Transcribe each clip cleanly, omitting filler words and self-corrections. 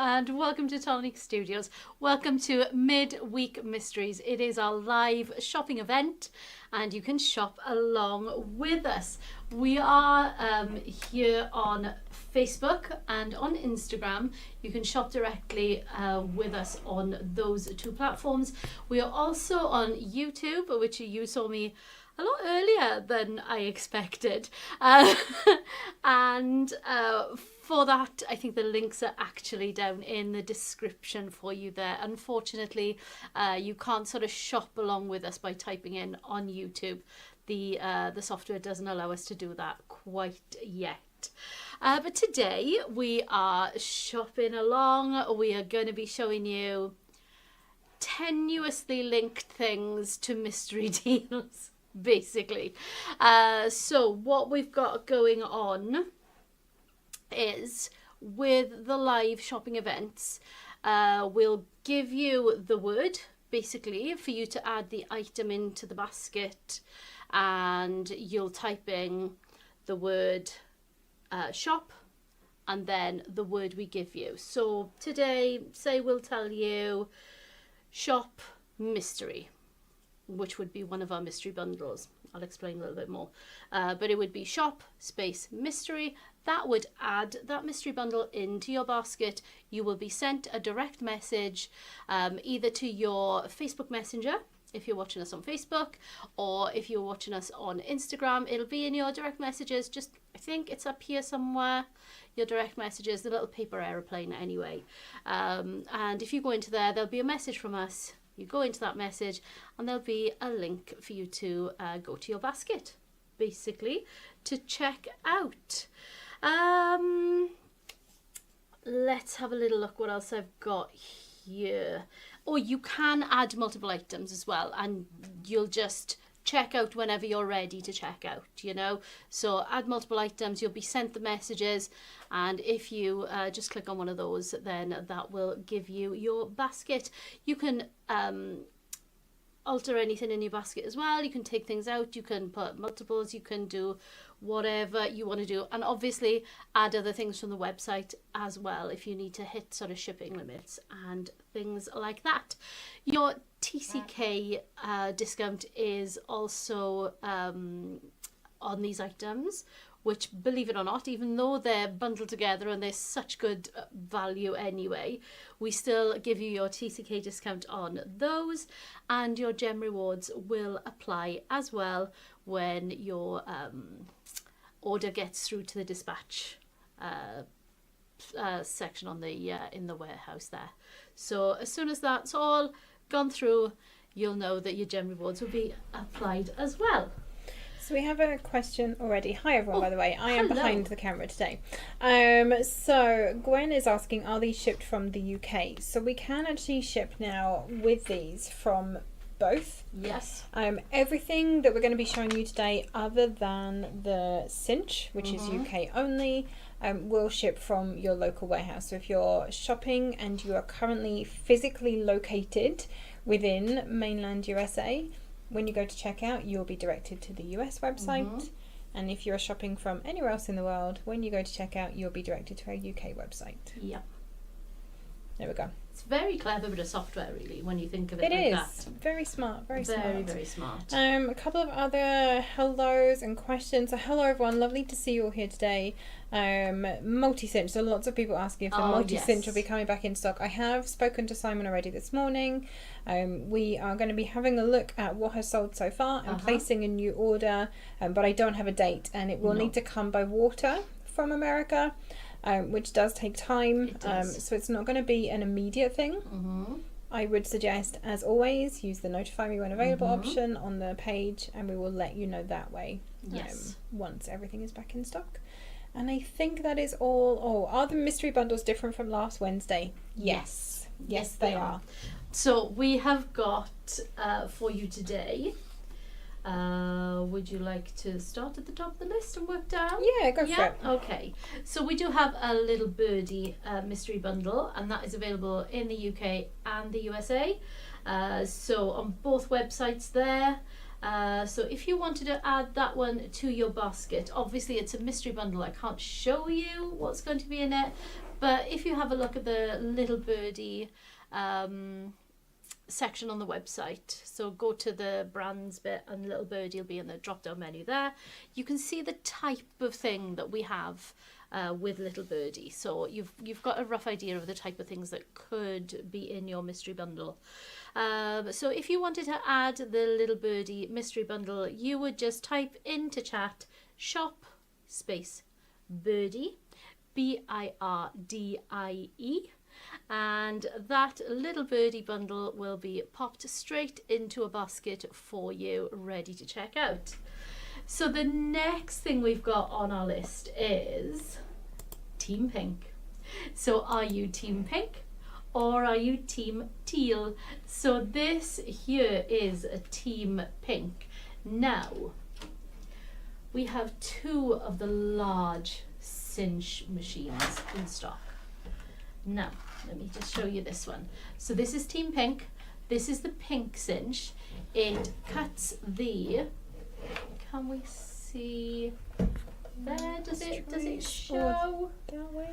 and welcome to Tonic Studios. Welcome to Midweek Mysteries. It is our live shopping event and you can shop along with us. We are here on Facebook and on Instagram. You can shop directly with us on those two platforms. We are also on YouTube, which you saw me a lot earlier than I expected. For that, I think the links are actually down in the description for you there. Unfortunately, you can't sort of shop along with us by typing in on YouTube. The software doesn't allow us to do that quite yet. But today we are shopping along. We are going to be showing you tenuously linked things to mystery deals, basically. So what we've got going on is, with the live shopping events, we'll give you the word basically for you to add the item into the basket, and you'll type in the word shop and then the word we give you. So today, say we'll tell you shop mystery, which would be one of our mystery bundles. I'll explain a little bit more, but it would be shop space mystery. That would add that mystery bundle into your basket. You will be sent a direct message either to your Facebook Messenger if you're watching us on Facebook, or if you're watching us on Instagram, it'll be in your direct messages. Just, I think it's up here somewhere, your direct messages, the little paper aeroplane anyway. And if you go into there, there'll be a message from us. You go into that message and there'll be a link for you to go to your basket, basically, to check out. Let's have a little look what else I've got here. Or you can add multiple items as well, and you'll just check out whenever you're ready to check out, you know. So add multiple items, you'll be sent the messages, and if you just click on one of those, then that will give you your basket. You can alter anything in your basket as well. You can take things out, you can put multiples, you can do whatever you want to do, and obviously add other things from the website as well if you need to hit sort of shipping limits and things like that. Your TCK discount is also on these items, which, believe it or not, even though they're bundled together and they're such good value anyway, we still give you your TCK discount on those, and your gem rewards will apply as well when your order gets through to the dispatch section on the in the warehouse there. So as soon as that's all gone through, you'll know that your gem rewards will be applied as well. So we have a question already. Hi everyone, by the way. I am behind the camera today. So Gwen is asking, are these shipped from the UK? So we can actually ship now with these from both. Yes. Everything that we're going to be showing you today, other than the cinch, which is UK only, will ship from your local warehouse. So if you're shopping and you are currently physically located within mainland USA, when you go to checkout, you'll be directed to the US website. And if you're shopping from anywhere else in the world, when you go to checkout, you'll be directed to our UK website. Yep. There we go. It's very clever bit of software, really, when you think of it like is. That. Very smart, very smart. Very smart. A couple of other hellos and questions. So hello everyone, lovely to see you all here today. Multi-cinch, so lots of people asking if the multi-cinch will be coming back in stock. I have spoken to Simon already this morning. We are going to be having a look at what has sold so far and placing a new order, but I don't have a date, and it will need to come by water from America. Which does take time, so it's not going to be an immediate thing. I would suggest, as always, use the notify me when available option on the page, and we will let you know that way. Yes. Once everything is back in stock. And I think that is all. Oh, are the mystery bundles different from last Wednesday? Yes, they are. So we have got for you today. Would you like to start at the top of the list and work down? Yeah, go for it. Okay. So we do have a little Birdie mystery bundle, and that is available in the UK and the USA. So on both websites there, So if you wanted to add that one to your basket, obviously it's a mystery bundle. I can't show you what's going to be in it, but if you have a look at the Little Birdie section on the website, so go to the brands bit and Little Birdie will be in the drop down menu there. You can see the type of thing that we have with Little Birdie, so you've got a rough idea of the type of things that could be in your mystery bundle. So if you wanted to add the Little Birdie mystery bundle, you would just type into chat shop space Birdie, BIRDIE, and that Little Birdie bundle will be popped straight into a basket for you, ready to check out. So the next thing we've got on our list is Team Pink. So are you Team Pink or are you Team Teal? So this here is a Team Pink. Now, we have two of the large cinch machines in stock. Now, let me just show you this one. So this is Team Pink. This is the pink cinch. It cuts the, can we see there? Does it show? That way.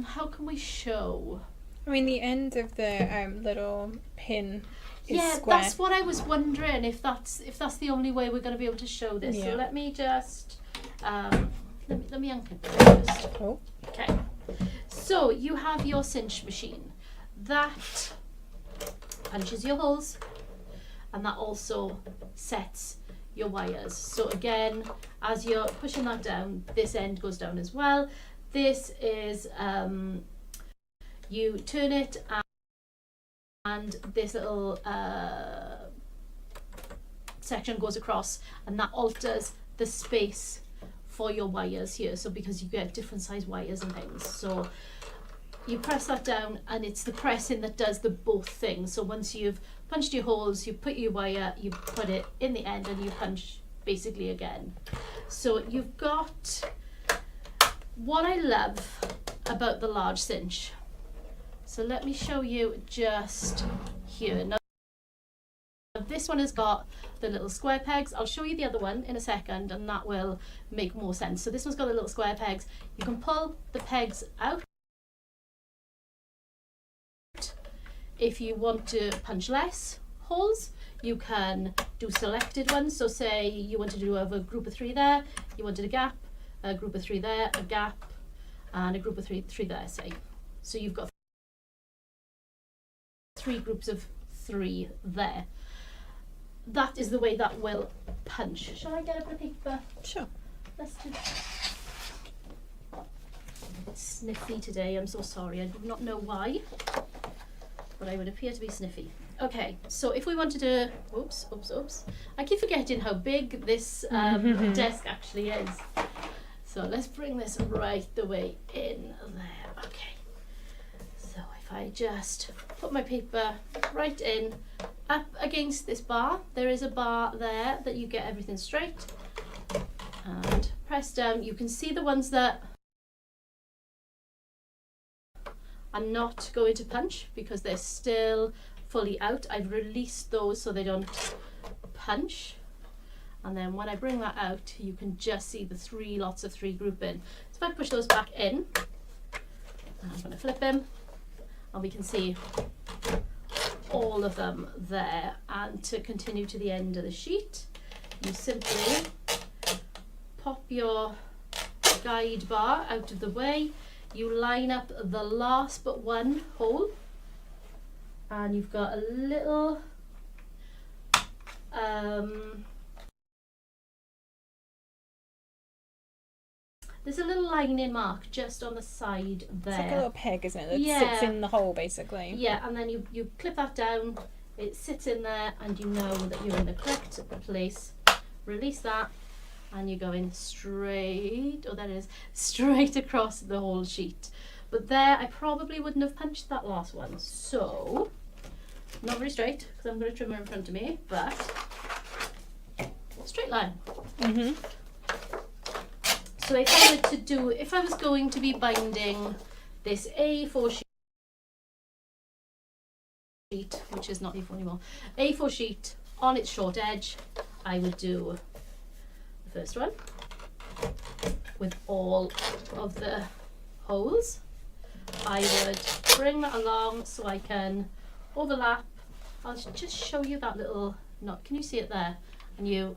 How can we show? I mean, the end of the little pin is yeah, square. that's what I was wondering, if that's the only way we're going to be able to show this. Yeah. So let me just let me unclip it first. Oh. Okay. So you have your cinch machine that punches your holes, and that also sets your wires. So again, as you're pushing that down, this end goes down as well. This is you turn it, and this little section goes across, and that alters the space for your wires here. So because you get different size wires and things, so you press that down, and it's the pressing that does the both things. So once you've punched your holes, you put your wire, you put it in the end, and you punch basically again. So you've got, what I love about the large cinch, so let me show you just here. Now this one has got the little square pegs. I'll show you the other one in a second, and that will make more sense. So this one's got the little square pegs. You can pull the pegs out if you want to punch less holes. You can do selected ones. So say you wanted to do a group of 3 there, you wanted a gap, a group of 3 there, a gap, and a group of three there, say. So you've got 3 groups of 3 there. That is the way that will punch. Shall I get a bit of paper? Sure. Let's do. It's sniffy today, I'm so sorry. I do not know why, but I would appear to be sniffy. Okay, so if we wanted to, oops. I keep forgetting how big this desk actually is. So let's bring this right the way in there. Okay. So if I just put my paper right in, up against this bar, there is a bar there that you get everything straight, and press down. You can see the ones that are not going to punch because they're still fully out. I've released those so they don't punch, and then when I bring that out, you can just see the 3 lots of 3 grouping. So if I push those back in, I'm going to flip them, and we can see all of them there. And to continue to the end of the sheet, you simply pop your guide bar out of the way, you line up the last but one hole, and you've got a little there's a little lining mark just on the side there. It's like a little peg, isn't it? That Yeah. sits in the hole, basically. Yeah, and then you clip that down, it sits in there, and you know that you're in the correct place. Release that, and you're going straight, oh, that is, straight across the whole sheet. But there, I probably wouldn't have punched that last one. So, not very straight, because I'm going to trim her in front of me, but straight line. Mm-hmm. So if I was going to be binding this A4 sheet, which is not A4 anymore, A4 sheet on its short edge, I would do the first one with all of the holes. I would bring that along so I can overlap. I'll just show you that little knot. Can you see it there? And you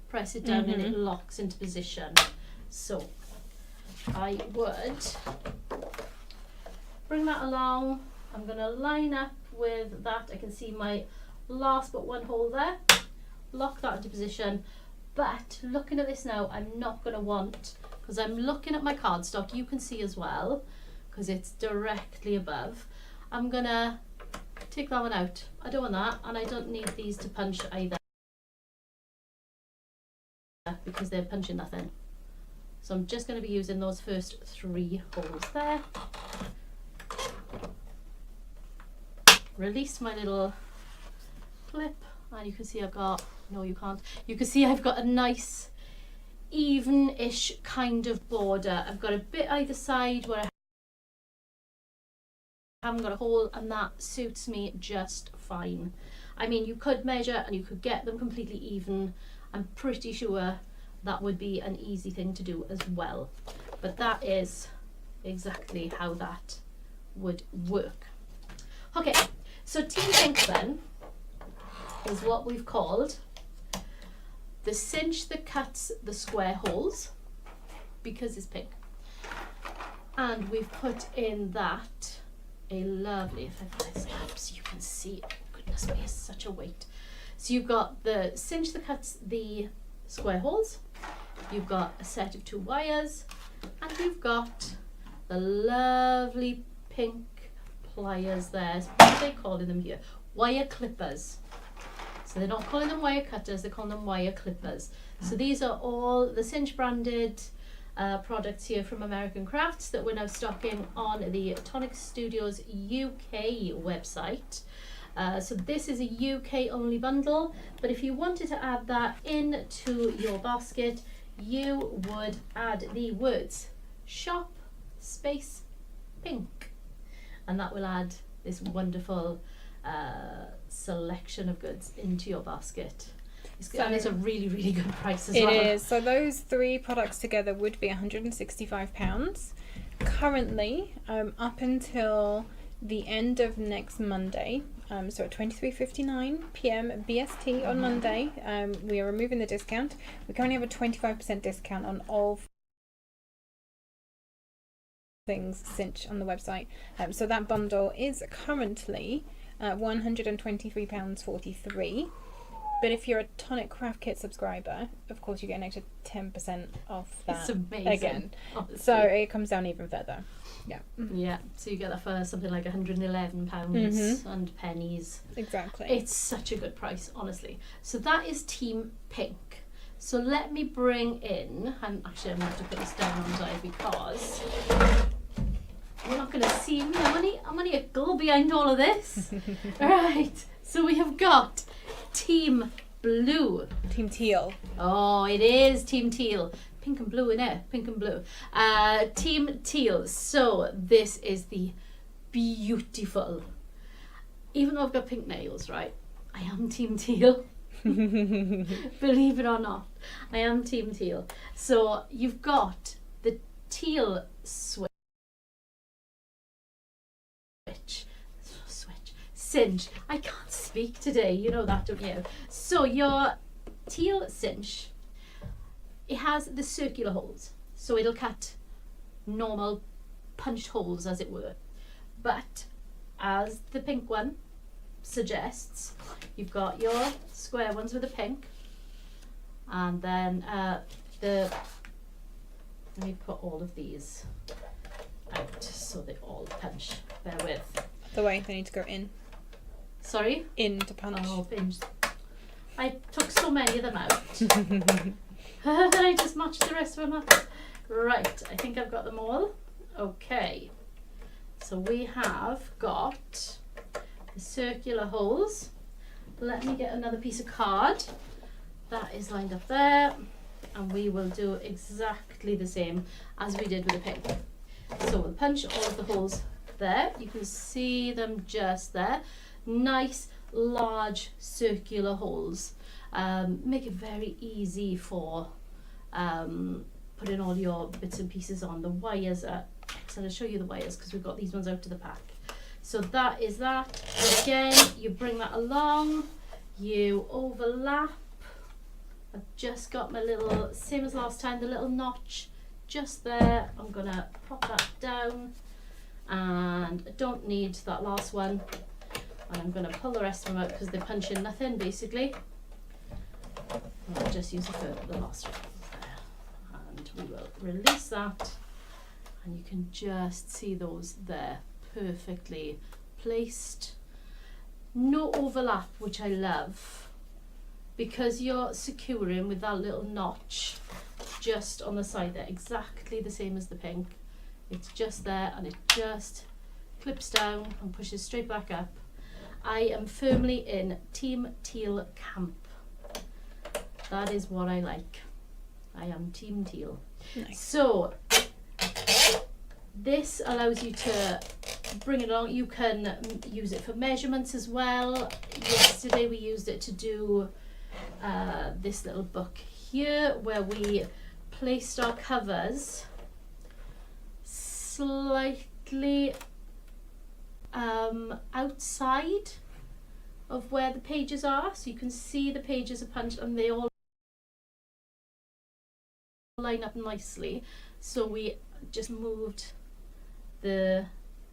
press it down and it locks into position. So I would bring that along. I'm going to line up with that. I can see my last but one hole there. Lock that into position. But looking at this now, I'm not going to want, because I'm looking at my cardstock, you can see as well, because it's directly above. I'm going to take that one out. I don't want that, and I don't need these to punch either, because they're punching nothing. So I'm just going to be using those first 3 holes there. Release my little clip, and you can see I've got, no you can't, you can see I've got a nice even-ish kind of border. I've got a bit either side where I haven't got a hole, and that suits me just fine. I mean, you could measure and you could get them completely even. I'm pretty sure that would be an easy thing to do as well, but that is exactly how that would work. Okay, so Team Pink then is what we've called the cinch that cuts the square holes, because it's pink. And we've put in that a lovely, if I put this up so you can see, goodness me, it's such a weight. So you've got the cinch that cuts the square holes, you've got a set of 2 wires, and you've got the lovely pink pliers there. What are they calling them here? Wire clippers. So they're not calling them wire cutters, they're calling them wire clippers. So these are all the Cinch branded products here from American Crafts that we're now stocking on the Tonic Studios UK website. So this is a UK only bundle, but if you wanted to add that into your basket, you would add the words shop space pink, and that will add this wonderful selection of goods into your basket. And it's a really, really good price as well. It is. So those 3 products together would be £165. Currently, up until the end of next Monday, so at 23:59 p.m. BST on Monday, we are removing the discount. We currently have a 25% discount on all things Cinch on the website. So that bundle is currently £123.43. But if you're a Tonic Craft Kit subscriber, of course you get an extra 10% off that. It's amazing. Again. Honestly. So it comes down even further. Yeah. Yeah. So you get that for something like £111 and pennies. Exactly. It's such a good price, honestly. So that is Team Pink. So let me bring in, and actually I'm going to have to put this down on side because you're not going to see me. I'm only a girl behind all of this. Right. So we have got Team Blue. Team Teal. Oh, it is Team Teal. Pink and blue, innit? Pink and blue. Team Teal. So this is the beautiful, even though I've got pink nails, right? I am Team Teal. Believe it or not, I am Team Teal. So you've got the teal switch. Cinch. I can't speak today, you know that, don't you? So your teal cinch, it has the circular holes, so it'll cut normal punched holes, as it were. But as the pink one suggests, you've got your square ones with the pink, and then let me put all of these out so they all punch. Bear with. The way they need to go in. Sorry? In to punch. Oh, pinch. I took so many of them out. Then I just matched the rest of them up. Right, I think I've got them all. Okay. So we have got the circular holes. Let me get another piece of card. That is lined up there. And we will do exactly the same as we did with the pink. So we'll punch all of the holes there. You can see them just there. Nice large circular holes. Make it very easy for putting all your bits and pieces on. The wires are excellent. I'll show you the wires because we've got these ones out of the pack. So that is that. Again, you bring that along, you overlap. I've just got my little, same as last time, the little notch just there. I'm gonna pop that down, and I don't need that last one, and I'm gonna pull the rest of them out because they're punching nothing basically. I'll just use it for the last one there, and we will release that, and you can just see those there, perfectly placed. No overlap, which I love, because you're securing with that little notch just on the side there, exactly the same as the pink. It's just there, and it just clips down and pushes straight back up. I am firmly in Team Teal camp. That is what I like. I am Team Teal. Nice. So this allows you to bring it along. You can use it for measurements as well. Yesterday we used it to do this little book here, where we placed our covers slightly outside of where the pages are, so you can see the pages are punched and they all line up nicely. So we just moved the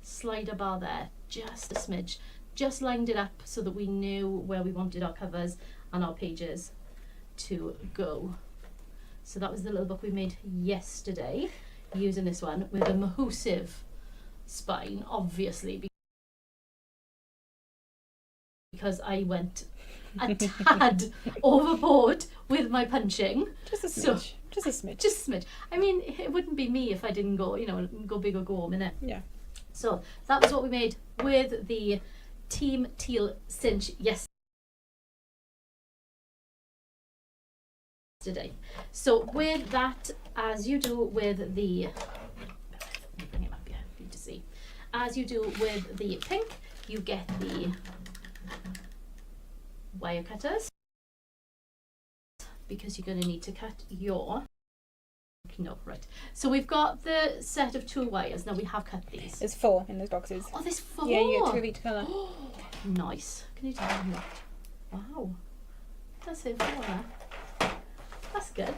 slider bar there just a smidge, just lined it up so that we knew where we wanted our covers and our pages to go. So that was the little book we made yesterday, using this one with a Mahusive spine, obviously, because I went a tad overboard with my punching. Just a smidge. Just a smidge. Just a smidge. I mean, it wouldn't be me if I didn't go, you know, go big or go home, innit? Yeah. So that was what we made with the Team Teal cinch yesterday. So with that, as you do with the, let me bring it up here for you to see. As you do with the pink, you get the wire cutters, because you're going to need to cut your, no, right. So we've got the set of 2 wires. Now we have cut these. There's 4 in those boxes. Oh, there's 4. Yeah, you get 2 of each colour. Nice. Can you tell me that? Wow. That's say 4 there. That's good.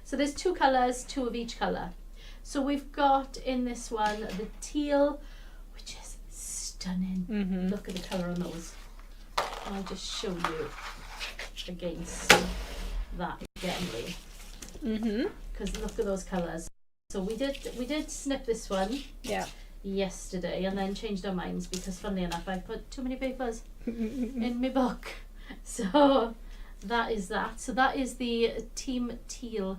So there's 2 colours, 2 of each colour. So we've got in this one the teal, which is stunning. Mm-hmm. Look at the colour on those. I'll just show you against that gently. Mm-hmm. Because look at those colours. So we did snip this one. Yeah. Yesterday, and then changed our minds because, funnily enough, I put too many papers in my book. So that is that. So that is the Team Teal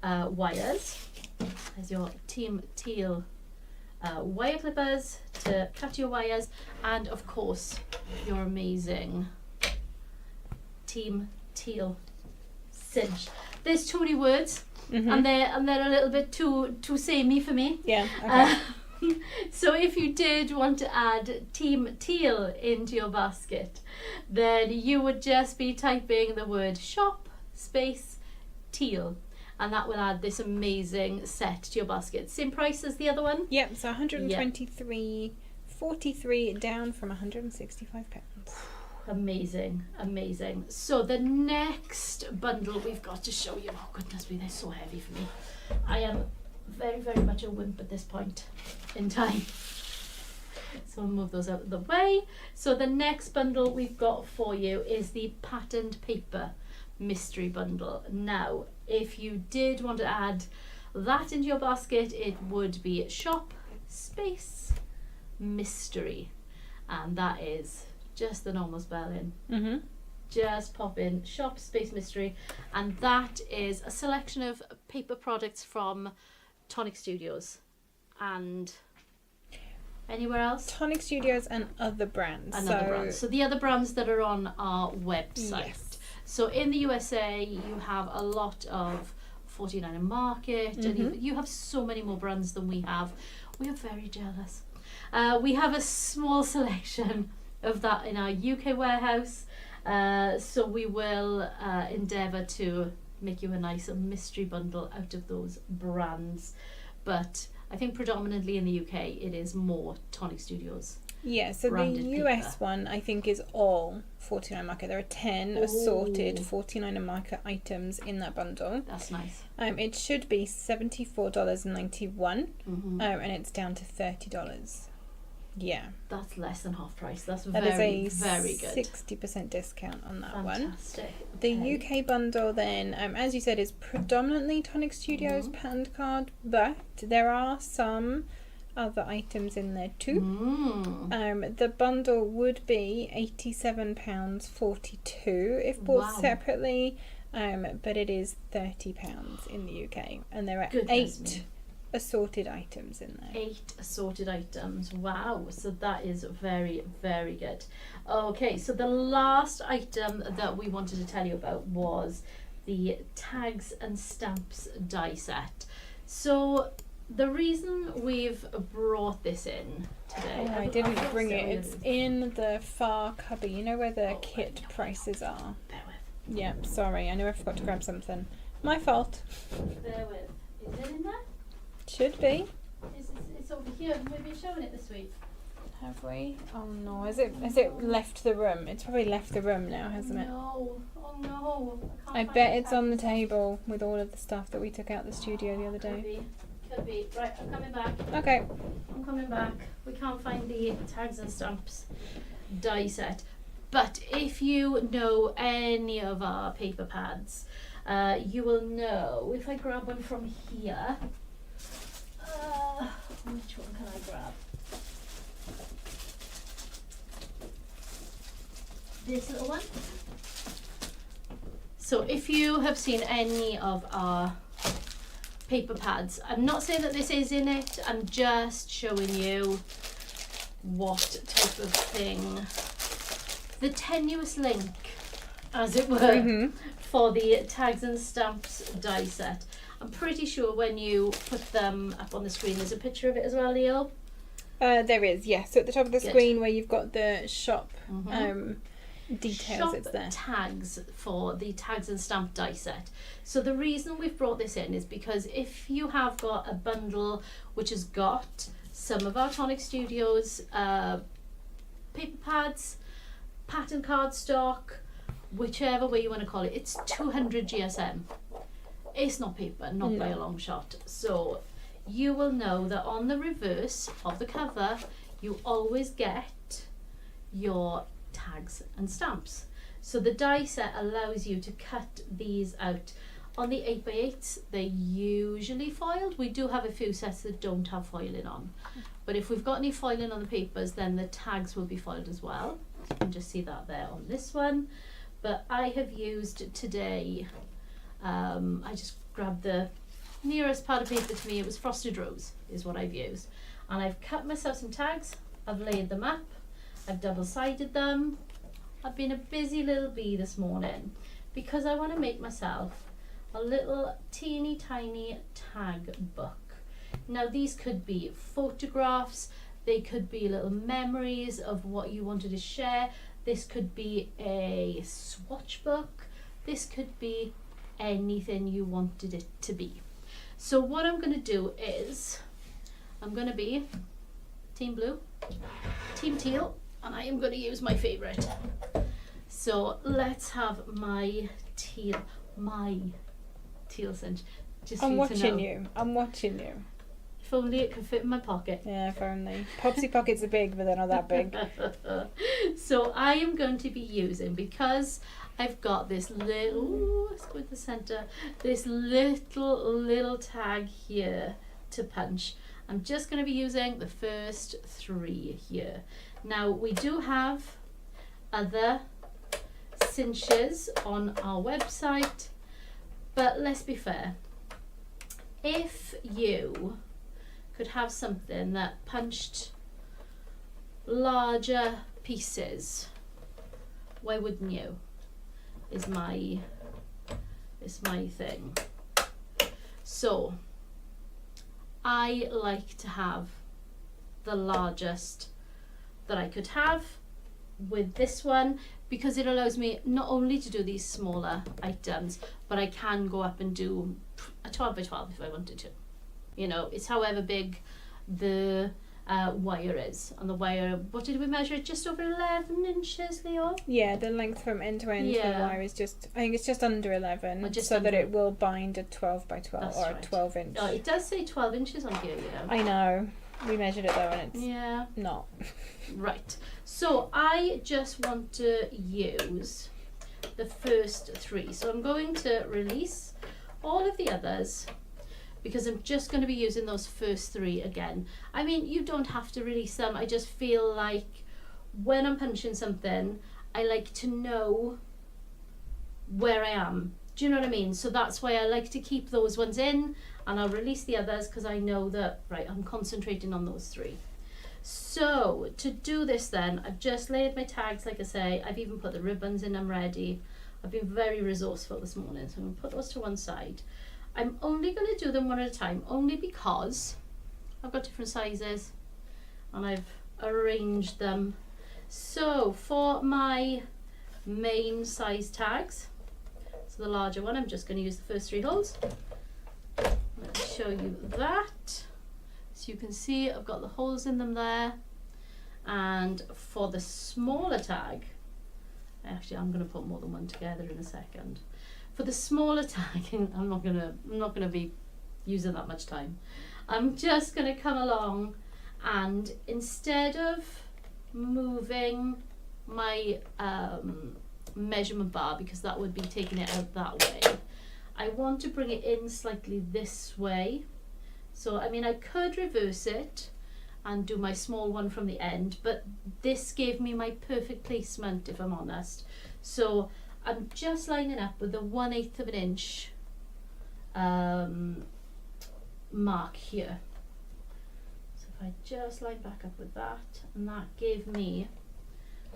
wires. There's your Team Teal wire clippers to cut your wires, and of course your amazing Team Teal cinch. There's too many words. Mm-hmm. And they're a little bit too samey for me. Yeah. Okay. So if you did want to add Team Teal into your basket, then you would just be typing the word shop space teal, and that will add this amazing set to your basket. Same price as the other one. Yep. So 123.43 down from 165 pounds. Amazing, amazing. So the next bundle we've got to show you, oh goodness me, they're so heavy for me. I am very, very much a wimp at this point in time. So I'll move those out of the way. So the next bundle we've got for you is the patterned paper mystery bundle. Now, if you did want to add that into your basket, it would be shop space mystery, and that is just the normal spelling. Mm-hmm. Just pop in shop space mystery, and that is a selection of paper products from Tonic Studios and anywhere else. Tonic Studios and other brands. Another brand. So the other brands that are on our website. Yes. So in the USA, you have a lot of 49 Market, Mm-hmm. and you have so many more brands than we have. We are very jealous. We have a small selection of that in our UK warehouse. So we will endeavour to make you a nice mystery bundle out of those brands. But I think predominantly in the UK it is more Tonic Studios. Yeah, so the US paper one I think is all 49 market. There are 10 assorted 49 market items in that bundle. That's nice. It should be $74.91, and it's down to $30. Yeah, that's less than half price. That's that very, is a very good. 60% discount on that Fantastic. one. The UK bundle then, as you said, is predominantly Tonic Studios patterned card, but there are some other items in there too. The bundle would be £87.42 if bought separately, but it is £30 in the UK, and there are 8 assorted items in there. 8 assorted items. Wow. So that is very, very good. Okay, so the last item that we wanted to tell you about was the tags and stamps die set. So the reason we've brought this in today... I didn't bring it. It's in the far cubby. You know where the kit prices are? Bear with. Yeah, sorry. I know I forgot to grab something. My fault. Bear with. Is it in there? Should be. It's over here. We've been showing it this week. Have we? Oh no. Has it left the room? It's probably left the room now, hasn't it? No. Oh no. I bet it's on the table with all of the stuff that we took out the studio the other day. Could be. Right, I'm coming back. Okay. I'm coming back. We can't find the tags and stamps die set. But if you know any of our paper pads, you will know, if I grab one from here, which one can I grab? This little one. So if you have seen any of our paper pads, I'm not saying that this is in it, I'm just showing you what type of thing, the tenuous link, as it were, for the tags and stamps die set. I'm pretty sure when you put them up on the screen, there's a picture of it as well, Leo. There is, yes. So at the top of the screen where you've got the shop details, shop it's there. Tags for the tags and stamp die set. So the reason we've brought this in is because if you have got a bundle which has got some of our Tonic Studios paper pads, pattern cardstock, whichever way you want to call it, it's 200 GSM. It's not paper, not by a long shot. So you will know that on the reverse of the cover, you always get your tags and stamps. So the die set allows you to cut these out. On the 8x8s, they're usually foiled. We do have a few sets that don't have foiling on. But if we've got any foiling on the papers, then the tags will be foiled as well. You can just see that there on this one. But I have used today, I just grabbed the nearest pad of paper to me. It was Frosted Rose is what I've used. And I've cut myself some tags. I've laid them up. I've double-sided them. I've been a busy little bee this morning because I want to make myself a little teeny tiny tag book. Now these could be photographs, they could be little memories of what you wanted to share. This could be a swatch book. This could be anything you wanted it to be. So what I'm going to do is I'm going to be Team Blue, Team Teal, and I am going to use my favourite. So let's have my teal cinch. Just I'm watching you. I'm watching you. If only it could fit in my pocket. Yeah, if only. Popsy pockets are big, but they're not that big. So I am going to be using, because I've got this little, let's go with the centre, this little tag here to punch. I'm just going to be using the first 3 here. Now we do have other cinches on our website, but let's be fair. If you could have something that punched larger pieces, why wouldn't you? Is my thing. So I like to have the largest that I could have, with this one because it allows me not only to do these smaller items, but I can go up and do a 12 by 12 if I wanted to. You know, it's however big the wire is. And the wire, what did we measure? Just over 11 inches, Leo? Yeah, the length from end to end for the wire is just, I think it's just under 11, so that it will bind a 12 by 12 or a 12 inch. Oh, it does say 12 inches on here, you know. I know. We measured it though, and it's not. Right. So I just want to use the first 3. So I'm going to release all of the others, because I'm just going to be using those first 3 again. I mean, you don't have to release them. I just feel like when I'm punching something, I like to know where I am. Do you know what I mean? So that's why I like to keep those ones in, and I'll release the others because I know that, right, I'm concentrating on those 3. So to do this then, I've just laid my tags, like I say. I've even put the ribbons in them ready. I've been very resourceful this morning, so I'm going to put those to one side. I'm only going to do them one at a time, only because I've got different sizes and I've arranged them. So for my main size tags, so the larger one, I'm just going to use the first 3 holes. Let me show you that. So you can see I've got the holes in them there. And for the smaller tag, actually I'm going to put more than one together in a second. For the smaller tag, I'm not gonna be using that much time. I'm just gonna come along, and instead of moving my measurement bar, because that would be taking it out that way, I want to bring it in slightly this way. So I mean, I could reverse it and do my small one from the end, but this gave me my perfect placement, if I'm honest. So I'm just lining up with the 1/8 of an inch mark here. So if I just line back up with that, and that gave me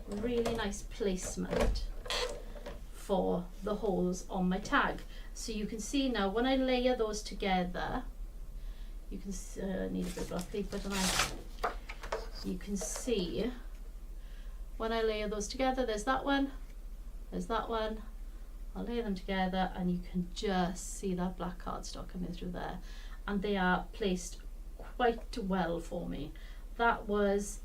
a really nice placement for the holes on my tag. So you can see now when I layer those together, you can need a bit of black paper, don't I? You can see when I layer those together, there's that one. There's that one. I'll lay them together and you can just see that black cardstock coming through there, and they are placed quite well for me. That was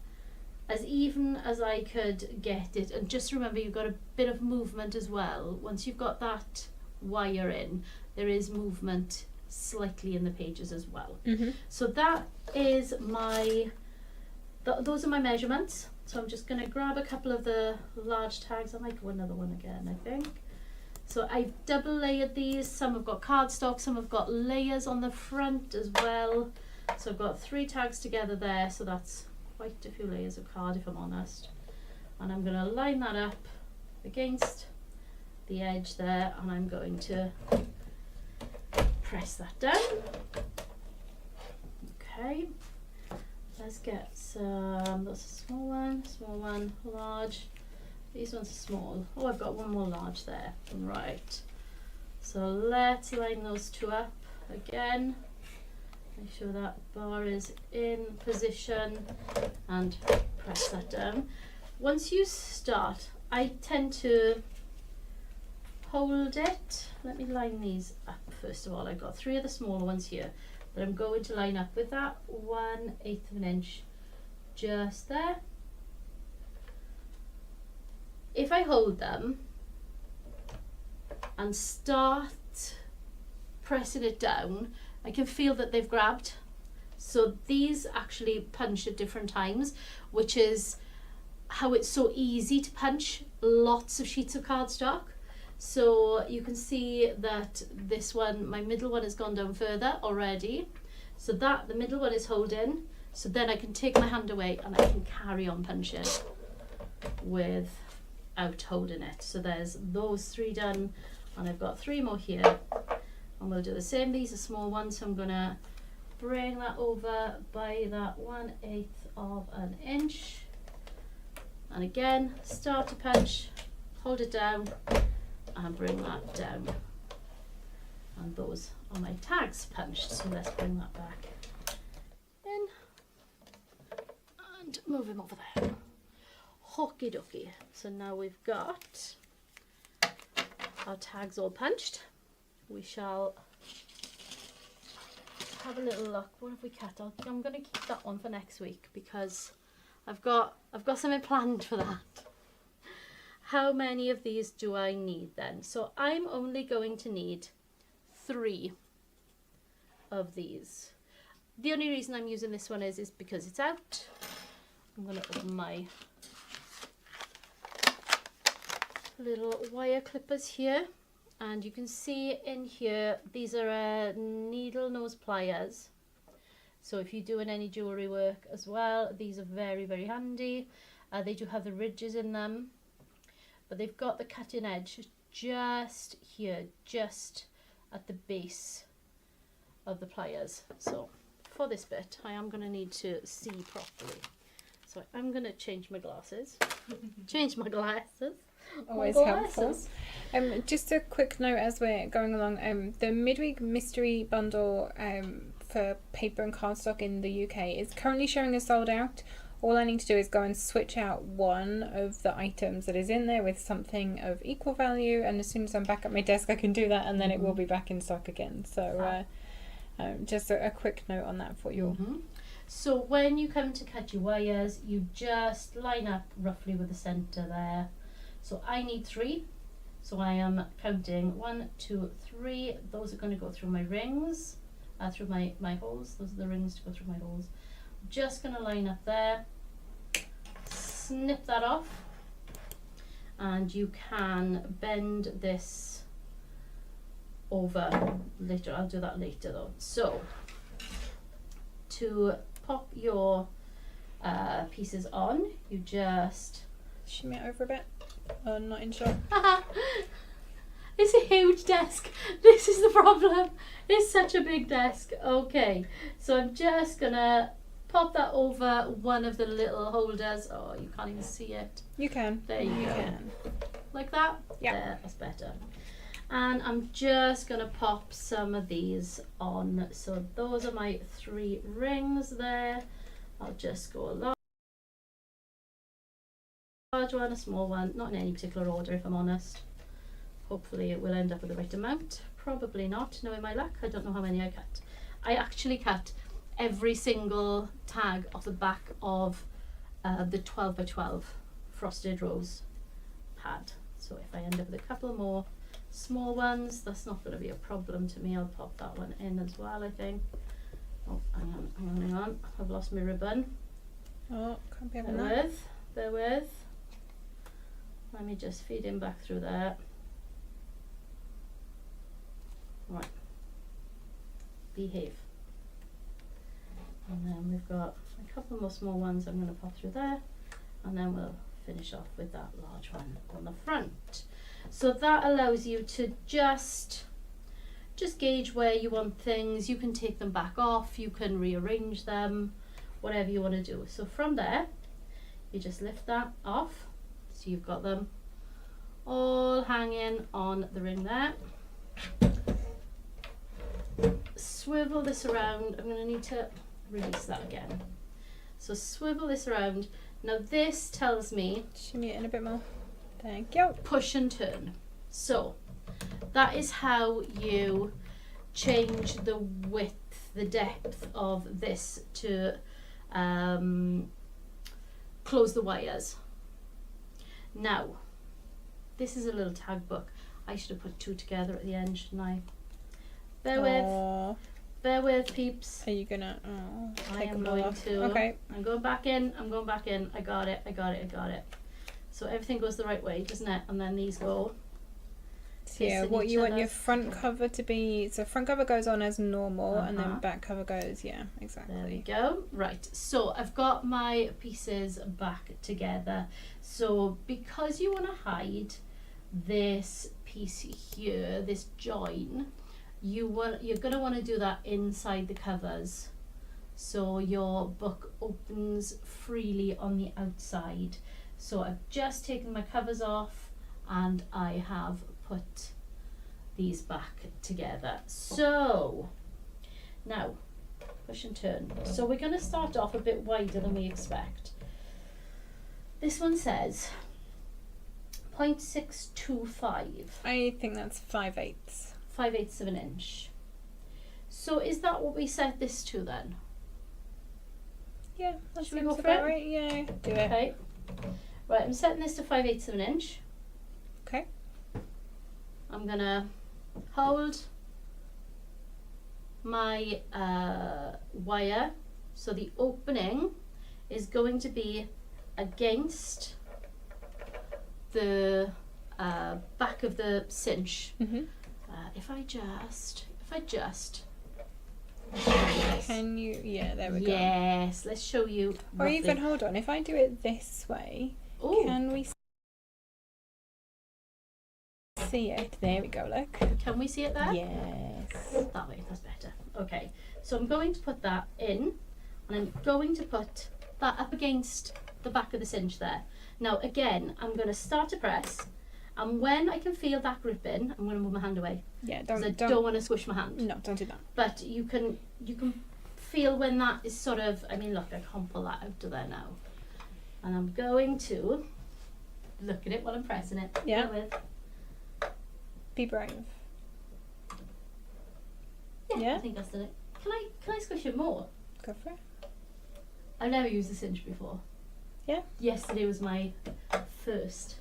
as even as I could get it. And just remember, you've got a bit of movement as well. Once you've got that wire in, there is movement slightly in the pages as well. So that is my those are my measurements. So I'm just going to grab a couple of the large tags. I might go another one again, I think. So I've double layered these. Some have got cardstock, some have got layers on the front as well. So I've got 3 tags together there. So that's quite a few layers of card, if I'm honest. And I'm going to line that up against the edge there, and I'm going to press that down. Okay. Let's get some, that's a small one, large. These ones are small. Oh, I've got one more large there. Right. So let's line those 2 up again. Make sure that bar is in position and press that down. Once you start, I tend to hold it. Let me line these up first of all. I've got 3 of the smaller ones here that I'm going to line up with that 1/8 of an inch just there. If I hold them and start pressing it down, I can feel that they've grabbed. So these actually punch at different times, which is how it's so easy to punch lots of sheets of cardstock. So you can see that this one, my middle one, has gone down further already. So that the middle one is holding. So then I can take my hand away and I can carry on punching without holding it. So there's those 3 done, and I've got 3 more here. And we'll do the same. These are small ones, so I'm gonna bring that over by that 1/8 of an inch. And again, start to punch, hold it down, and bring that down. And those are my tags punched. So let's bring that back in and move him over there. Okie dokie. So now we've got our tags all punched. We shall have a little look. What have we cut? I'm going to keep that one for next week because I've got something planned for that. How many of these do I need then? So I'm only going to need 3 of these. The only reason I'm using this one is because it's out. I'm going to open my little wire clippers here, and you can see in here these are needle nose pliers. So if you're doing any jewellery work as well, these are very, very handy. They do have the ridges in them, but they've got the cutting edge just here, just at the base of the pliers. So for this bit, I am going to need to see properly. So I'm going to change my glasses. Always helpful. Just a quick note as we're going along. The midweek mystery bundle for paper and cardstock in the UK is currently showing as sold out. All I need to do is go and switch out one of the items that is in there with something of equal value, and as soon as I'm back at my desk I can do that, and then it will be back in stock again. So just a quick note on that for you. So when you come to cut your wires, you just line up roughly with the centre there. So I need 3. So I am counting 1, 2, 3. Those are going to go through my rings, through my holes. Those are the rings to go through my holes. I'm just going to line up there, snip that off, and you can bend this over later. I'll do that later though. So to pop your pieces on, you just shimmy it over a bit. Not in shot. It's a huge desk. This is the problem. It's such a big desk. Okay, so I'm just gonna pop that over one of the little holders. Oh, you can't even see it. You can. There you go. Can. Like that? Yeah. There, that's better. And I'm just going to pop some of these on. So those are my 3 rings there. I'll just go a large one, a small one, not in any particular order if I'm honest. Hopefully it will end up with the right amount. Probably not, knowing my luck. I don't know how many I cut. I actually cut every single tag off the back of the 12 by 12 frosted rose pad. So if I end up with a couple more small ones, that's not going to be a problem to me. I'll pop that one in as well, I think. Oh, hang on. I've lost my ribbon. Oh, can't be having that. Bear with. Let me just feed him back through there. Right. Behave. And then we've got a couple more small ones I'm going to pop through there, and then we'll finish off with that large one on the front. So that allows you to just gauge where you want things. You can take them back off, you can rearrange them, whatever you want to do. So from there, you just lift that off. So you've got them all hanging on the ring there. Swivel this around. I'm going to need to release that again. So swivel this around. Now this tells me, shimmy it in a bit more. Thank you. Push and turn. So that is how you change the width, the depth of this to close the wires. Now, this is a little tag book. I should have put 2 together at the end, shouldn't I? Bear with, peeps. Are you gonna? I am going to. Okay. I'm going back in. I got it. So everything goes the right way, doesn't it? And then these go. So yeah, what you want your front cover to be. So front cover goes on as normal, and then back cover goes. Yeah, exactly. There we go. Right. So I've got my pieces back together. So because you want to hide this piece here, this join, you're going to want to do that inside the covers, so your book opens freely on the outside. So I've just taken my covers off and I have put these back together. So now push and turn. So we're going to start off a bit wider than we expect. This one says 0.625. I think that's 5/8. 5/8 of an inch. So is that what we set this to then? Yeah, that Should we go seems for about it? right. Yeah, do it. Okay. Right, I'm setting this to 5/8 of an inch. Okay. I'm gonna hold my wire, so the opening is going to be against the back of the cinch. Mhm. If I just Can you? Yeah, there we go. yes, let's show you. Or roughly. even hold on. If I do it this way, Ooh, can we see it? There we go. Look. can we see it there? Yes. That way, that's better. Okay, so I'm going to put that in, and I'm going to put that up against the back of the cinch there. Now again, I'm going to start to press, and when I can feel that gripping, I'm going to move my hand away. Yeah. Because I don't want to squish my hand. No, don't do that. But you can feel when that is sort of, I mean look, I can't pull that out of there now. And I'm going to look at it while I'm pressing it. Yeah. Bear with. Be brave. Yeah, Yeah? I think that's done it. Can I squish it more? Go for it. I've never used a cinch before. Yeah? Yesterday was my first.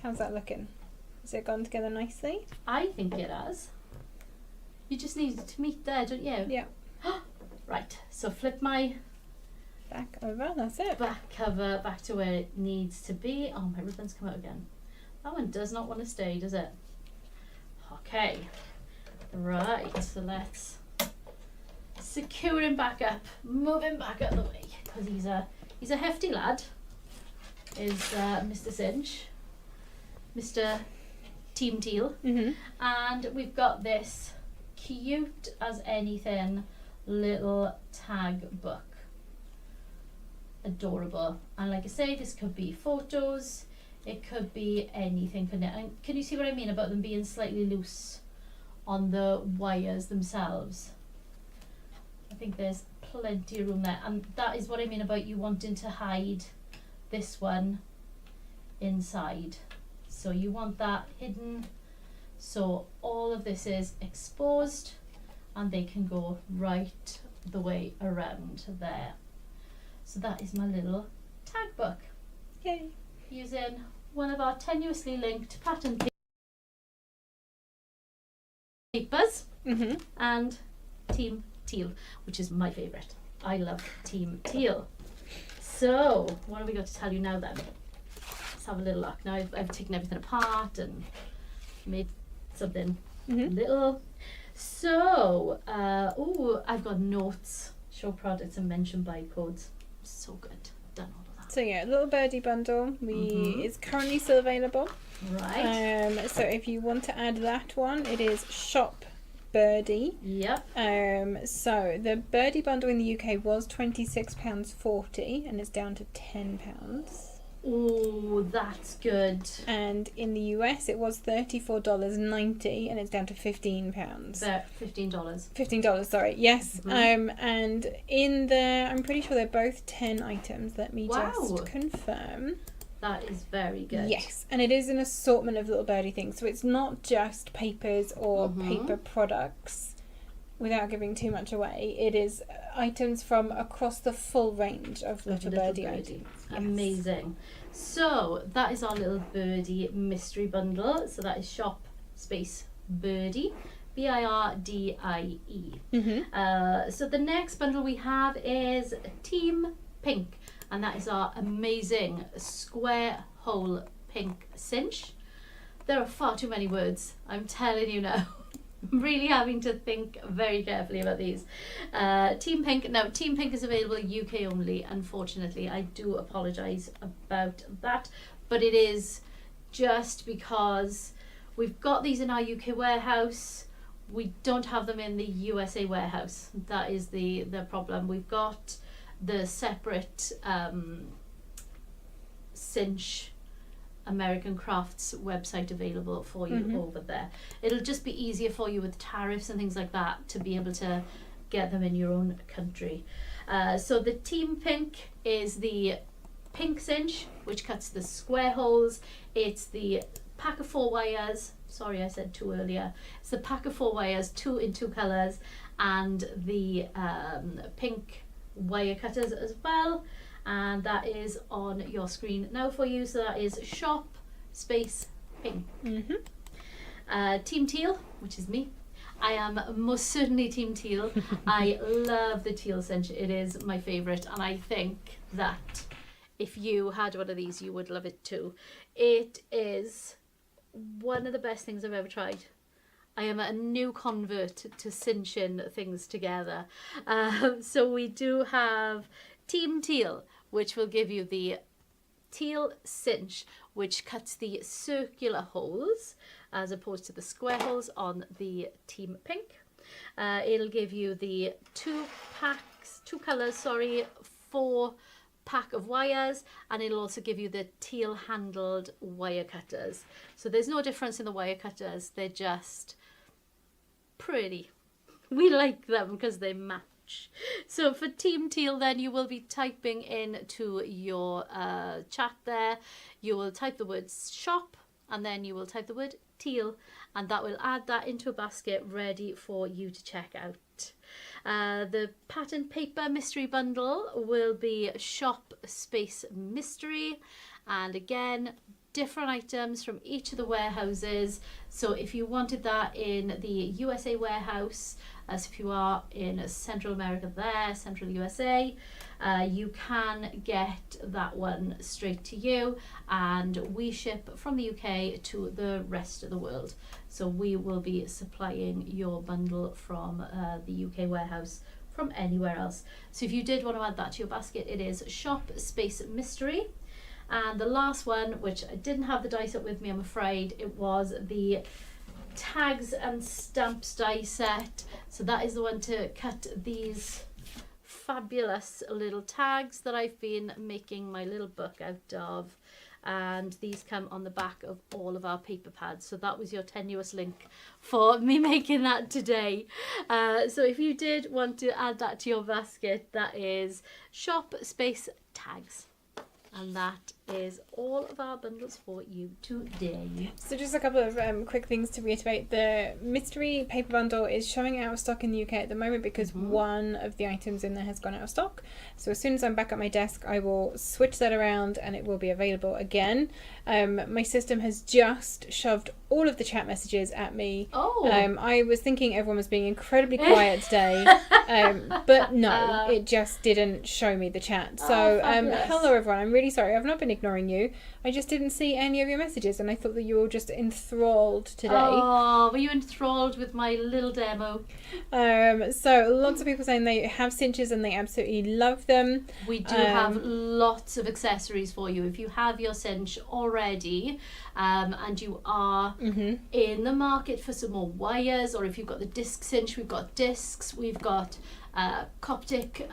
How's that looking? Has it gone together nicely? I think it has. You just need it to meet there, don't you? Yeah. Right, so flip my Back over. That's it. back cover back to where it needs to be. Oh, my ribbon's come out again. That one does not want to stay, does it? Okay. Right, so let's secure him back up, move him back out of the way, because he's a hefty lad, is Mr. Cinch, Mr. Team Teal. Mhm. And we've got this cute as anything little tag book. Adorable. And like I say, this could be photos, it could be anything, couldn't it? And can you see what I mean about them being slightly loose on the wires themselves? I think there's plenty of room there, and that is what I mean about you wanting to hide this one inside. So you want that hidden, so all of this is exposed and they can go right the way around there. So that is my little tag book, Yay. using one of our tenuously linked pattern papers Mhm. and Team Teal, which is my favourite. I love Team Teal. So what have we got to tell you now then? Let's have a little look. Now I've taken everything apart and made something Mhm. little. So, I've got notes, show products and mention barcodes. So good. Done all of that. So yeah, little birdie bundle. Is currently still available. Right. So if you want to add that one, it is Shop Birdie. Yep. So the Birdie bundle in the UK was £26.40 and it's down to £10. Oh, that's good. And in the US it was $34.90 and it's down to £15. They're $15. $15, sorry. Yes. Mhm. And in the, I'm pretty sure they're both 10 items. Let me Wow. just confirm. That is very good. Yes, and it is an assortment of little birdie things. So it's not just papers or paper products, without giving too much away. It is items from across the full range of little birdie items. Yes. Amazing. So that is our little birdie mystery bundle. So that is Shop Space Birdie, Birdie. So the next bundle we have is Team Pink, and that is our amazing square hole pink cinch. There are far too many words, I'm telling you now. I'm really having to think very carefully about these. Team Pink. Now, Team Pink is available UK only, unfortunately. I do apologise about that, but it is just because we've got these in our UK warehouse. We don't have them in the USA warehouse. That is the problem. We've got the separate cinch American Crafts website available for you over there. It'll just be easier for you with tariffs and things like that to be able to get them in your own country. So the Team Pink is the pink cinch, which cuts the square holes. It's the pack of 4 wires. Sorry, I said 2 earlier. It's the pack of 4 wires, 2 in 2 colours, and the pink wire cutters as well. And that is on your screen now for you. So that is shop space pink. Team Teal, which is me. I am most certainly Team Teal. I love the teal cinch. It is my favourite, and I think that if you had one of these, you would love it too. It is one of the best things I've ever tried. I am a new convert to cinching things together. So we do have Team Teal, which will give you the teal cinch, which cuts the circular holes as opposed to the square holes on the Team Pink. It'll give you the 2 colours, 4 pack of wires, and it'll also give you the teal handled wire cutters. So there's no difference in the wire cutters, they're just pretty. We like them because they match. So for Team Teal, then you will be typing into your chat there, you will type the word shop, and then you will type the word teal, and that will add that into a basket ready for you to check out. The pattern paper mystery bundle will be shop space mystery, and again, different items from each of the warehouses. So if you wanted that in the USA warehouse, as if you are in Central America there, Central USA, you can get that one straight to you, and we ship from the UK to the rest of the world. So we will be supplying your bundle from the UK warehouse from anywhere else. So if you did want to add that to your basket, it is shop space mystery. And the last one, which I didn't have the dice up with me, I'm afraid, it was the tags and stamps die set. So that is the one to cut these fabulous little tags that I've been making my little book out of, and these come on the back of all of our paper pads. So that was your tenuous link for me making that today. So if you did want to add that to your basket, that is shop space tags. And that is all of our bundles for you today. So just a couple of quick things to reiterate. The mystery paper bundle is showing out of stock in the UK at the moment because one of the items in there has gone out of stock. So as soon as I'm back at my desk, I will switch that around and it will be available again. My system has just shoved all of the chat messages at me. I was thinking everyone was being incredibly quiet today, but no, it just didn't show me the chat. So hello everyone, I'm really sorry. I've not been ignoring you. I just didn't see any of your messages, and I thought that you were just enthralled today. Oh, were you enthralled with my little demo? So lots of people saying they have cinches and they absolutely love them. We do have lots of accessories for you. If you have your cinch already, and you are in the market for some more wires, or if you've got the disc cinch, we've got discs, we've got Coptic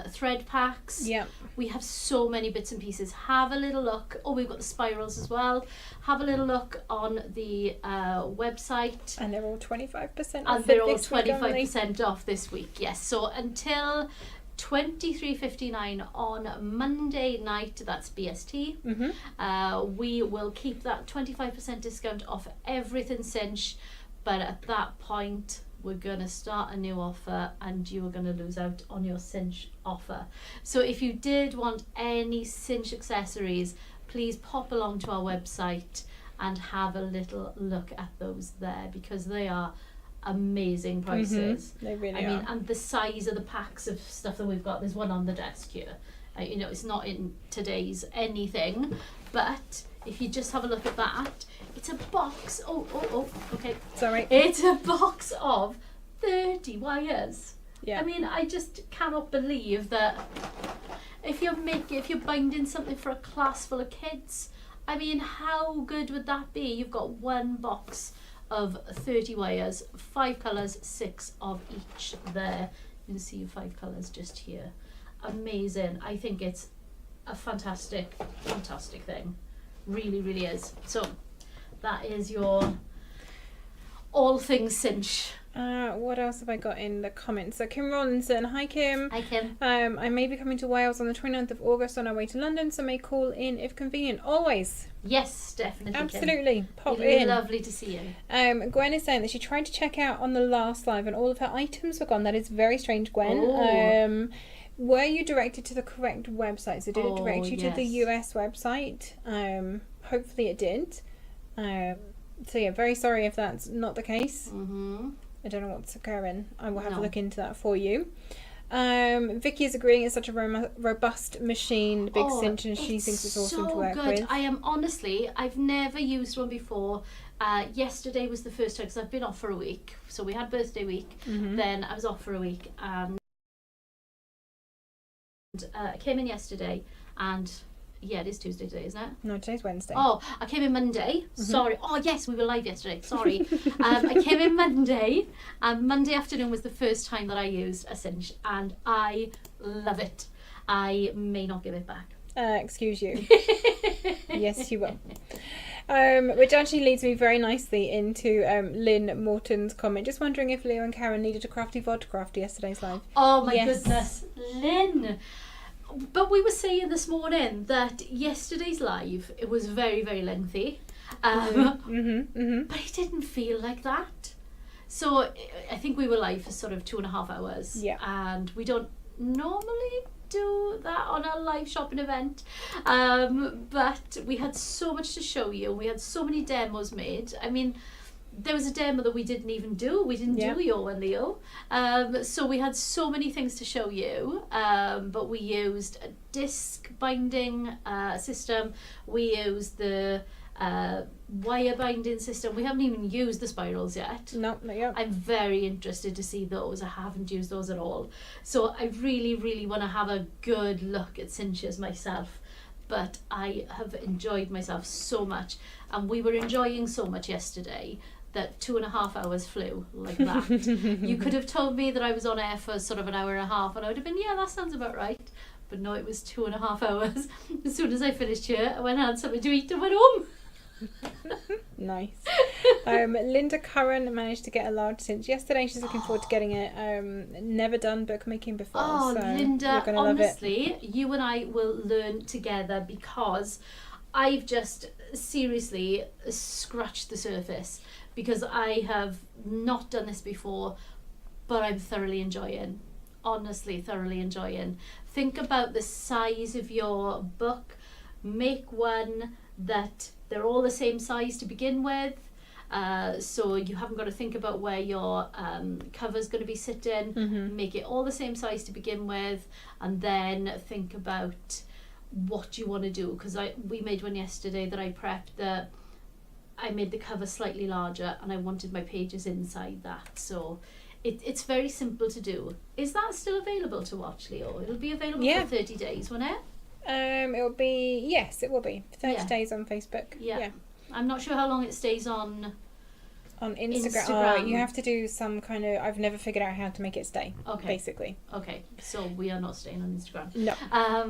thread packs. Yeah, we have so many bits and pieces. Have a little look. Oh, we've got the spirals as well. Have a little look on the website, and they're all 25% off. And they're all 25% off this week. Yes, so until 23:59 on Monday night, that's BST. We will keep that 25% discount off everything cinch, but at that point we're going to start a new offer and you are going to lose out on your cinch offer. So if you did want any cinch accessories, please pop along to our website and have a little look at those there, because they are amazing prices. They really I are. mean, and the size of the packs of stuff that we've got, there's one on the desk here. You know, it's not in today's anything, but if you just have a look at that, it's a box. Okay. Sorry. It's a box of 30 wires. Yeah. I mean, I just cannot believe that if you're binding something for a class full of kids, I mean, how good would that be? You've got one box of 30 wires, 5 colours, 6 of each there. You can see your 5 colours just here. Amazing. I think it's a fantastic thing. Really, really is. So that is your all things cinch What else have I got in the comments? So Kim Rollinson, hi Kim. Hi, Kim. I may be coming to Wales on the 29th of August on our way to London, so may call in if convenient. Always. Yes, definitely. Absolutely. Kim. Pop in. Lovely to see you. Gwen is saying that she tried to check out on the last live and all of her items were gone. That is very strange, Gwen. Oh. Were you directed to the correct website? So did it direct you to the US website? Hopefully it did. So yeah, very sorry if that's not the case. Mm-hmm. I don't know what's occurring. I will have a look into that for you. Vicky is agreeing it's such a robust machine, big cinch, and she thinks it's awesome to work with. I am honestly, I've never used one before. Yesterday was the first time because I've been off for a week. So we had birthday week, then I was off for a week, and I came in yesterday, and yeah, it is Tuesday today, isn't it? No, today's Wednesday. Oh, I came in Monday. Sorry. Oh, yes, we were live yesterday. Sorry. I came in Monday, and Monday afternoon was the first time that I used a cinch, and I love it. I may not give it back. Excuse you. Yes, you will. Which actually leads me very nicely into Lynn Morton's comment. Just wondering if Leo and Karen needed a crafty vodka after yesterday's live. Oh my goodness, Lynn. But we were saying this morning that yesterday's live, it was very, very lengthy. But it didn't feel like that. So I think we were live for sort of 2.5 hours. Yeah. And we don't normally do that on a live shopping event. But we had so much to show you. We had so many demos made. I mean, there was a demo that we didn't even do. We didn't do Yo and Leo. So we had so many things to show you. But we used a disc binding system. We used the wire binding system. We haven't even used the spirals yet. No, not yet. I'm very interested to see those. I haven't used those at all. So I really, really want to have a good look at cinches myself. But I have enjoyed myself so much. And we were enjoying so much yesterday that 2.5 hours flew like that. You could have told me that I was on air for sort of an hour and a half and I would have been, yeah, that sounds about right. But no, it was 2.5 hours. As soon as I finished here, I went and had something to eat and went home. Nice. Linda Curran managed to get a large cinch yesterday. She's looking forward to getting it. Never done bookmaking before. Oh, so Linda, you're honestly, you and I will learn together because I've just seriously scratched the surface because I have not done this before, but I'm thoroughly enjoying. Honestly, thoroughly enjoying. Think about the size of your book. Make one that they're all the same size to begin with. So you haven't got to think about where your cover's going to be sitting. Make it all the same size to begin with, and then think about what you want to do. Because we made one yesterday that I prepped that I made the cover slightly larger, and I wanted my pages inside that. So it's very simple to do. Is that still available to watch, Leo? It'll be available for 30 days, won't it? It will be, yes, it will be 30 days on Facebook. Yeah. I'm not sure how long it stays on Instagram. Oh, you have to do some kind of, I've never figured out how to make it stay. Okay. Basically. Okay. So we are not staying on Instagram. No.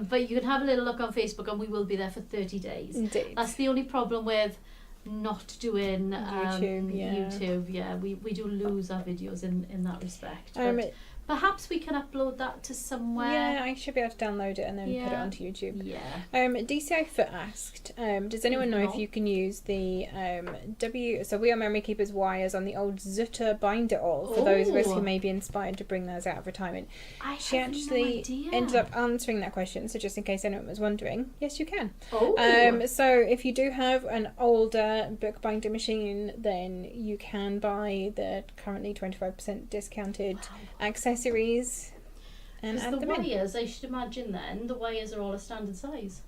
But you can have a little look on Facebook and we will be there for 30 days. Indeed. That's the only problem with not doing YouTube. Yeah. We do lose our videos in that respect. But perhaps we can upload that to somewhere. Yeah, I should be able to download it and then put it onto YouTube. Yeah. DCI Foot asked, does anyone know if you can use the so We Are Memory Keepers wires on the old Zutter Bind It All for those of us who may be inspired to bring those out of retirement? She actually ended up answering that question, so just in case anyone was wondering, yes, you can. So if you do have an older bookbinder machine, then you can buy the currently 25% discounted accessories and add them in. The wires, I should imagine then, the wires are all a standard size.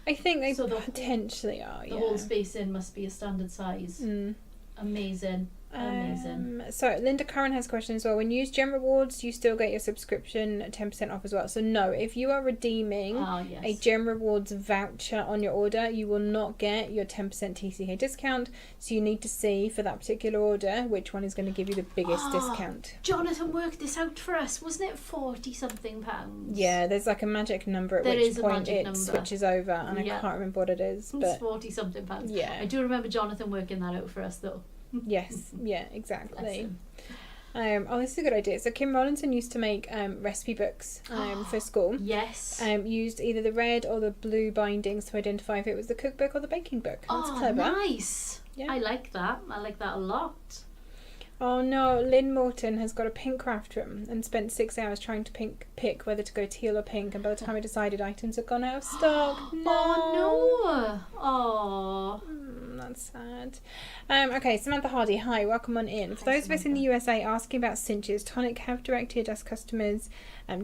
I think they potentially are, The whole spacing must be a standard size. Amazing. So Linda Curran has a question as well. When you use Gem Rewards, you still get your subscription 10% off as well. So no, if you are redeeming a Gem Rewards voucher on your order, you will not get your 10% TCK discount. So you need to see for that particular order which one is going to give you the biggest discount. Jonathan worked this out for us, wasn't it? £40-something. Yeah, there's like a magic number at which point it switches over, and I can't remember what it is. But it's £40-something. Yeah, I do remember Jonathan working that out for us though. Yes, yeah, exactly. This is a good idea. So Kim Rollinson used to make recipe books for school. Yes. Used either the red or the blue bindings to identify if it was the cookbook or the baking book. That's clever. Nice. Yeah. I like that. I like that a lot. Oh no, Lynn Morton has got a pink craft room and spent 6 hours trying to pick whether to go teal or pink, and by the time I decided, items had gone out of stock. No. Oh no. Oh. That's sad. Okay, Samantha Hardy, hi, welcome on in. For those of us in the USA asking about cinches, Tonic have directed us customers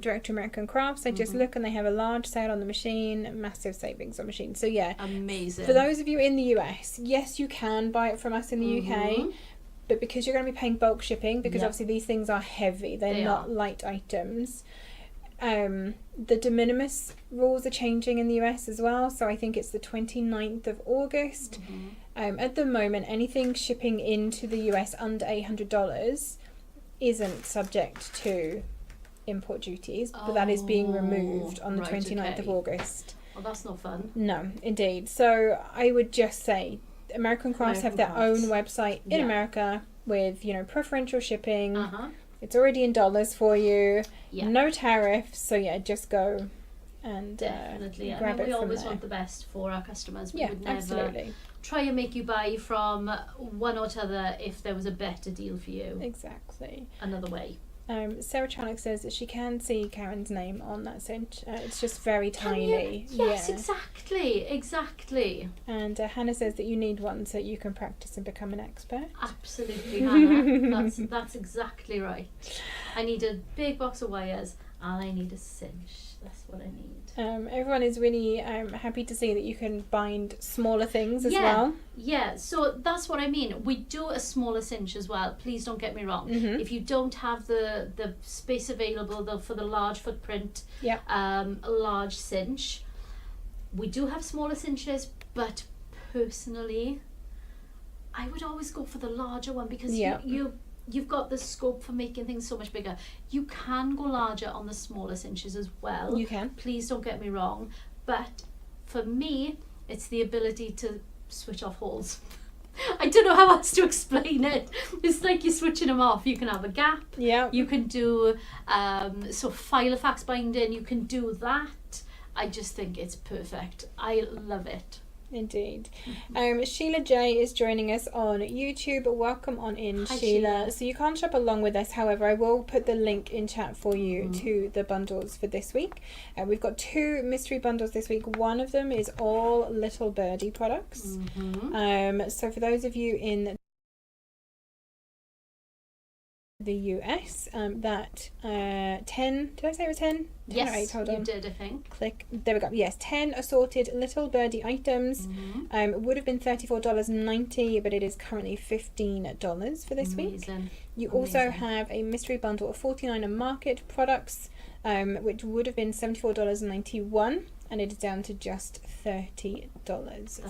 direct to American Crafts. I just look and they have a large sale on the machine, massive savings on machine. So yeah, amazing. For those of you in the US, yes, you can buy it from us in the UK. But because you're going to be paying bulk shipping, because obviously these things are heavy, they're not light items. The de minimis rules are changing in the US as well. So I think it's the 29th of August. At the moment, anything shipping into the US under $800 isn't subject to import duties, but that is being removed on the 29th of August. Well, that's not fun. No, indeed. So I would just say American Crafts have their own website in America with, preferential shipping. It's already in dollars for you. No tariffs. So yeah, just go and definitely. grab it we from always there. want the best for our customers. We would never absolutely. Try and make you buy from one or t'other if there was a better deal for you. Exactly. Another way. Sarah Tronick says that she can see Karen's name on that cinch. It's just very tiny. Yes, exactly. And Hannah says that you need one so you can practice and become an expert. Absolutely, Hannah. That's exactly right. I need a big box of wires and I need a cinch. That's what I need. Everyone is really happy to see that you can bind smaller things as well. Yeah, so that's what I mean. We do a smaller cinch as well. Please don't get me wrong. If you don't have the space available for the large footprint, large cinch, we do have smaller cinches, but personally, I would always go for the larger one because you've got the scope for making things so much bigger. You can go larger on the smaller cinches as well. You can. Please don't get me wrong. But for me, it's the ability to switch off holes. I don't know how else to explain it. It's like you're switching them off. You can have a gap. Yeah. You can do Filofax binding. You can do that. I just think it's perfect. I love it. Indeed. Sheila J is joining us on YouTube. Welcome on in, Hi, Sheila. So you can't shop along with us, however I will put the link in chat for you to the bundles for this week. We've got 2 mystery bundles this week. One of them is all Little Birdie products. So for those of you in the US, that 10, did I say it was 10? 10 yes, or 8, hold on. You did, I think. Click, there we go. Yes, 10 assorted Little Birdie items. It would have been $34.90, but it is currently $15 for this week. You also have a mystery bundle of 49er Market products, which would have been $74.91, and it is down to just $30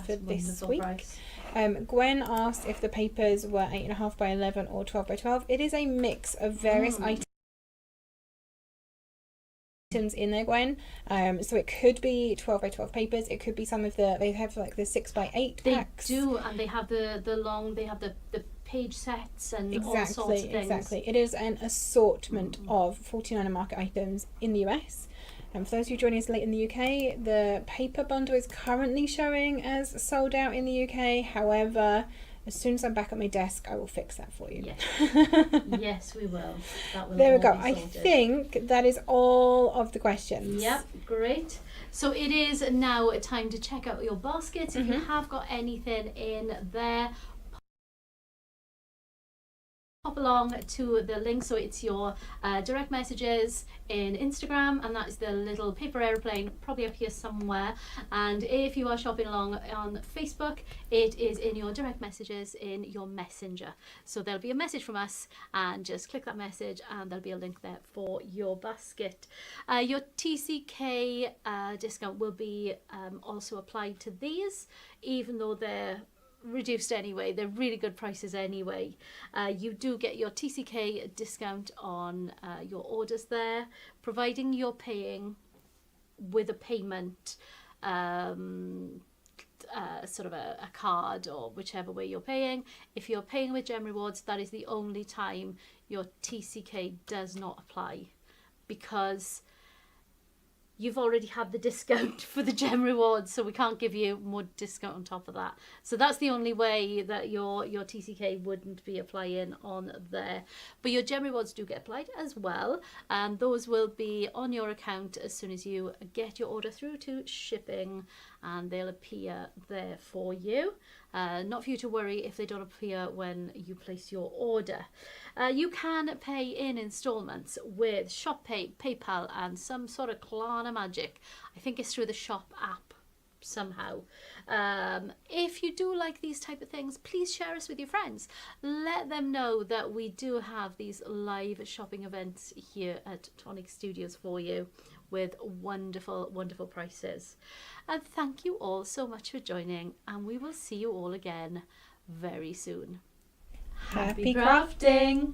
for this week. Price. Gwen asked if the papers were 8.5 by 11 or 12 by 12. It is a mix of various items in there, Gwen. So it could be 12 by 12 papers. It could be some of they have like the 6 by 8 packs. They do, and they have they have the page sets and all sorts of things. Exactly. It is an assortment of 49er Market items in the US. And for those of you joining us late in the UK, the paper bundle is currently showing as sold out in the UK. However, as soon as I'm back at my desk, I will fix that for you. Yes, yes, we will. That will there we go. I think that is all of the questions. Yep, great. So it is now time to check out your baskets. If you have got anything in there, pop along to the link. So it's your direct messages in Instagram, and that is the little paper airplane probably up here somewhere. And if you are shopping along on Facebook, it is in your direct messages in your messenger. So there'll be a message from us, and just click that message and there'll be a link there for your basket. Your TCK discount will be also applied to these, even though they're reduced anyway. They're really good prices anyway. You do get your TCK discount on your orders there, providing you're paying with a payment, sort of a card or whichever way you're paying. If you're paying with Gem Rewards, that is the only time your TCK does not apply, because you've already had the discount for the gem rewards, so we can't give you more discount on top of that. So that's the only way that your TCK wouldn't be applying on there. But your gem rewards do get applied as well, and those will be on your account as soon as you get your order through to shipping, and they'll appear there for you. Not for you to worry if they don't appear when you place your order. You can pay in installments with ShopPay, PayPal, and some sort of Klarna magic. I think it's through the Shop app somehow. If you do like these type of things, please share us with your friends. Let them know that we do have these live shopping events here at Tonic Studios for you, with wonderful, wonderful prices. And thank you all so much for joining, and we will see you all again very soon. Happy crafting!